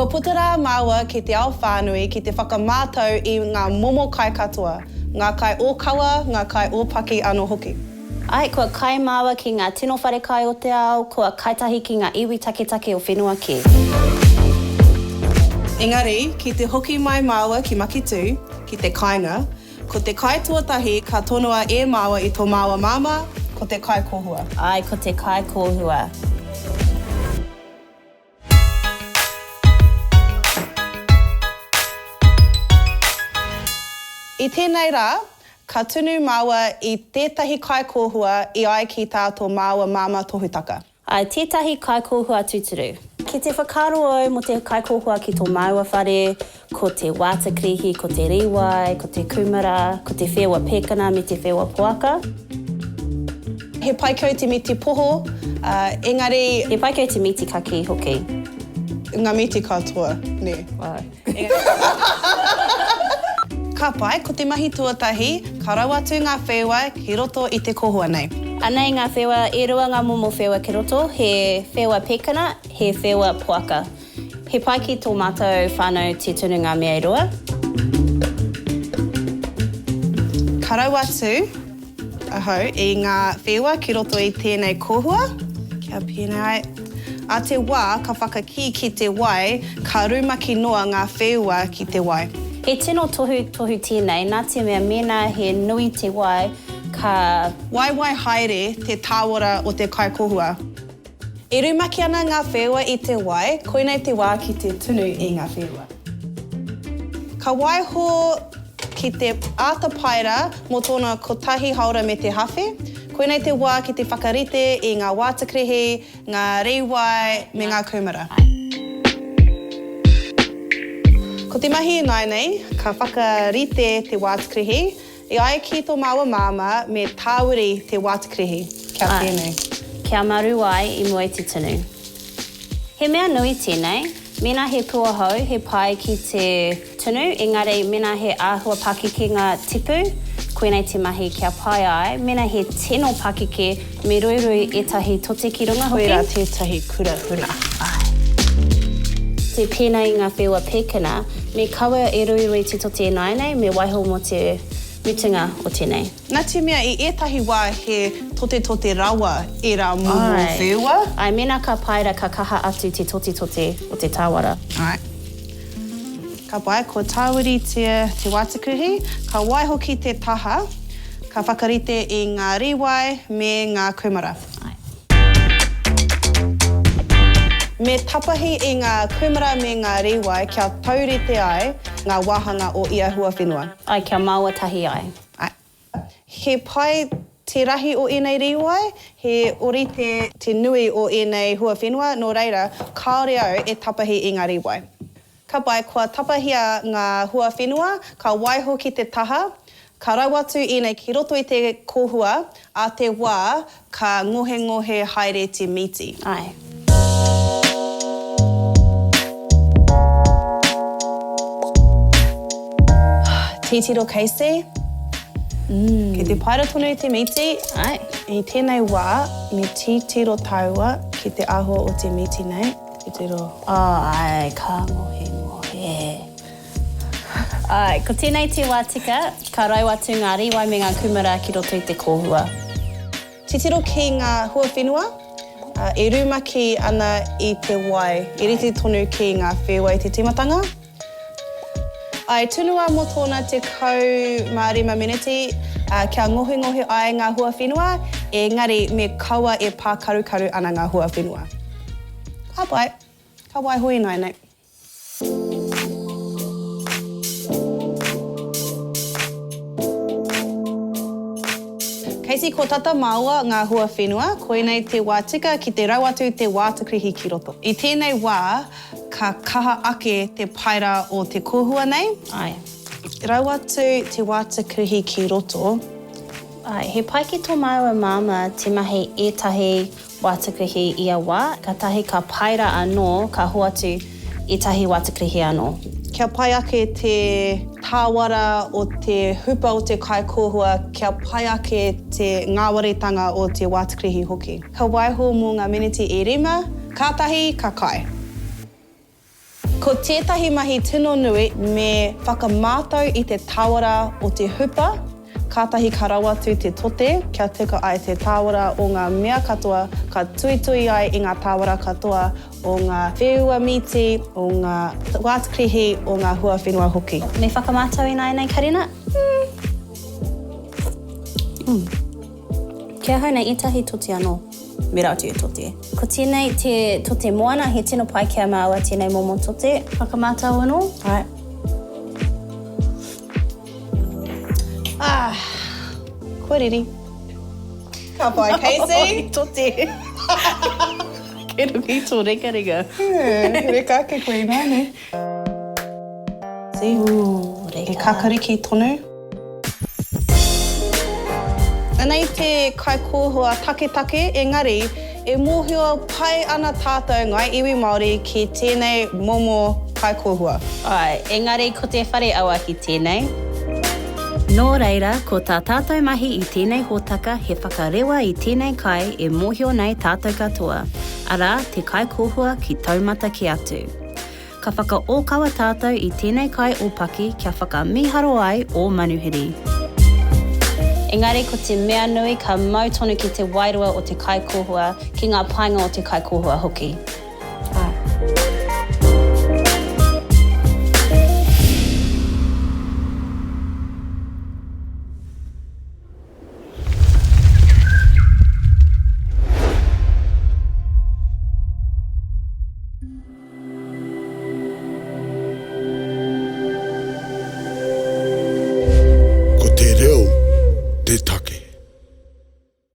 Kua putara māua ki te ao whānui ki te whakamātau I ngā momo kai katoa, ngā kai ōkawa, ngā kai ōpaki anō hoki. Ai, kua kai māua ki ngā tino wharekai o te ao, kua kaitahi ki ngā iwi taketake o whenua ki. Engari, ki te hoki mai māua ki makitū, ki te kāinga, ko te kai tuatahi ka tonua e māua I tō māua māma, ko te Kaikōhua. Ai, ko te Kaikōhua. I tēnei rā, ka tunu māua I tētahi Kaikōhua I ai ki tātou māua māma tohutaka. Ai, tētahi Kaikōhua tūturu. Ki te whakaro au mo te Kaikōhua ki tō māua whare, ko te wātakrihi, ko te riwai, ko te kumara, ko te whewa pēkana me te whewa poaka. He paikau te miti poho, engari... He paikau te miti kaki hoki. Ngā miti katoa, ne. Ka pai, ko te mahi tuatahi, ka rau atu ngā whewa ki roto I te kohua nei. Anei ngā whewa, e rua ngā momo whewa ki roto, he whewa pēkana, he whewa poaka. He pai ki tō mātou whānau te tunu ngā mea I rua. Ka rau atu, ahau, I ngā whewa ki roto I tēnei kohua. Kia pēnei ai. A te wā, ka whakaki ki te wai, ka rumaki noa ngā whewa ki te wai. He tino tohu tēnei, nā te mea he nui te wai, ka... Waiwai haere te tāwara o te Kaikōhua. E rumaki ana ngā whewa I te wai, koinei te wā ki te tunu I ngā whewa. Ka waiho ki te ātapaira mō tōna kotahi haura me te hawhe, koinei te wā ki te whakarite I ngā wātakrihi, ngā riwai me ngā kumara. Ko te mahi nai nei, ka whakarite te wātakrihi, I ai ki tō māua māma me tāwiri te wātakrihi. Kia tēnei. Kia maru ai I mua I te tunu. He mea nui tēnei, mena he puahau, he pai ki te tunu, engari mena he āhua pakeke ngā tipu, koenei te mahi kia pai ai, mena he tino pakeke me ruirui etahi tote ki runga hoki. Koera tētahi kura huna. Te pēnei ngā whewa pēkana, me kaua e ruirui te tote nai nei, me waiho mo te mutunga o tēnei. Nā te mea I ētahi wā he tote rawa I rā momo whewa. Ai, mena ka paira ka kaha atu te tote o te tāwara. Ai. Ka pai, ko tāwiri te wātakrihi, ka waiho ki te taha, ka whakarite I ngā riwai me ngā kumara. Ai. Me tapahi I ngā kumara me ngā riwai, kia taurite ai ngā wāhanga o ia hua whenua. Ai, kia maua tahi ai. Ai. He pai te rahi o enei riwai, he orite te nui o enei hua whenua, nō reira, kaore au e tapahi I ngā riwai. Ka pai, kua tapahia ngā hua whenua, ka waiho ki te taha, ka rau atu enei ki roto I te kohua, a te wā, ka ngohe haere te miti. Ai. Tūturu Kasey, ki te paira tonu I te miti, Ai. I tēnei wā, me tūturu taua ki te aho o te miti nei. Tūturu. Ai, ka ngohe. Ai, ko tēnei te wātika, ka rau atu ngā riwai me ngā kumara ki roto I te kohua. Tūturu ki ngā hua whenua, e rumaki ana I te wai, e rite tonu ki ngā whewa I te timatanga. Ai tunua mo tōna te kau mārima miniti, kia ngohe ai ngā hua whenua, engari me kaua e pā karu ana ngā hua whenua. Ka pai, ka wai hui nai nei. Kasey, ko tata māua ngā hua whenua, koinei te wātika ki te rau atu te wātakrihi ki roto. I tēnei wā, ka kaha ake te paira o te kohua nei. Ai. Rau atu te wātakrihi ki roto. Ai, he pai ki tō māua māma te mahi ētahi wātakrihi ia wā, ka tahi ka paira anō, ka hoatu ētahi wātakrihi anō. Kia pai ake te tāwara o te hupa o te Kaikōhua, kia pai ake te ngāwaretanga o te wātakrihi hoki. Ka waiho mō ngā miniti e rima, kātahi, ka kai. Ko tētahi mahi tino nui me whakamātau I te tāwara o te hupa, kātahi ka rawatu te tote, kia tuka ai te tāwara o ngā mea katoa, ka tuitui ai I ngā tāwara katoa o ngā wheua miti, o ngā wātikrihi, o ngā hua whenua hoki. Me whakamātau I nei Karena? Kia hau nei itahi tote anō. Me rautu e tote. Ko tēnei te tote moana, he tino pai kia māua tēnei momo tote. Whakamātau anō? Ai. Kōriri. Ka pai, Kasey. Tote. Ke ruki tō reka. Reka ke koe nāne. See? Reka. E kakariki tonu. Nei te Kaikōhua take, engari, e mōhio pai ana tātou ngai iwi Māori ki tēnei momo Kaikōhua. Ai, engari ko te whare Auahi tēnei. Nō reira, ko tā tātou mahi I tēnei hōtaka he whakarewa I tēnei kai e mōhio nei tātou katoa. Arā, te Kaikōhua ki taumata ki atu. Ka whakaōkawa tātou I tēnei kai ōpaki kia whakamiharo ai o manuhiri. Engari, ko te mea nui ka mau tonu ki te wairua o te Kaikōhua ki ngā painga o te Kaikōhua hoki.